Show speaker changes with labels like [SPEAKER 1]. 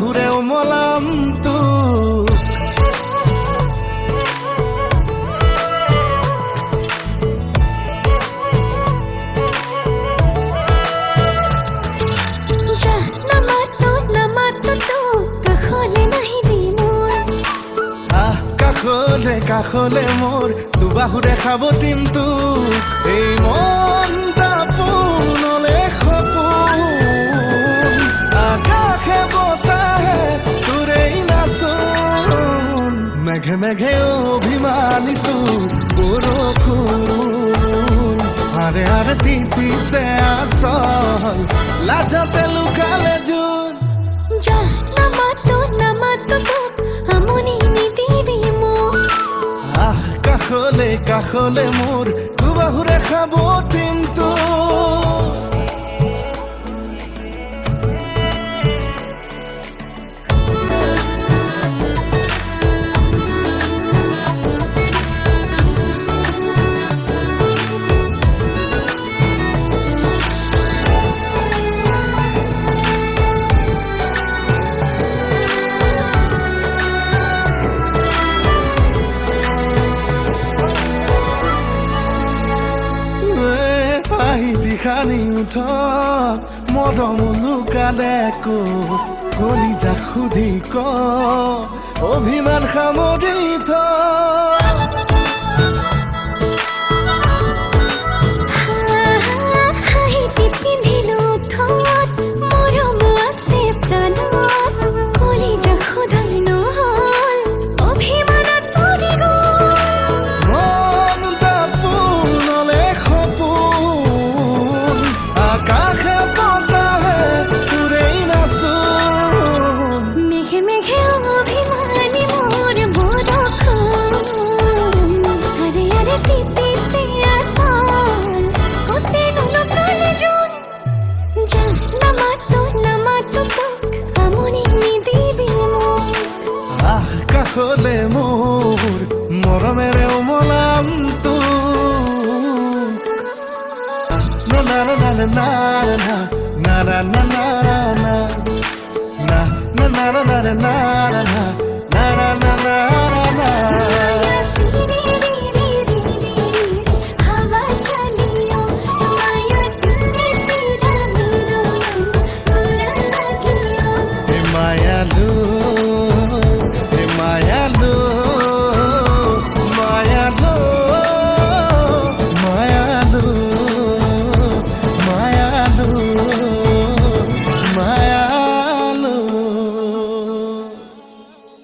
[SPEAKER 1] বাহুরেও মলাম তো কাষলে মোৰ দুবাহুৰে খাব টিমটো এই মনটা পোনলে সপোন আকাশে বতাহে তোৰেই নাচোন মেঘে মেঘে অভিমানিত বৰষুণ আৰে আৰে তিতিছে আচল লাজতে লুকালে জোন কাষলে মোৰ দুবাহুৰে খাব টিমটো খানি উঠ মৰম লুকালে ক'ত কলিজা সুধি ক অভিমান সামৰি থ কাষলে মোৰ মৰমেৰেও মলাম তো না না না না না না না না না না না না না না না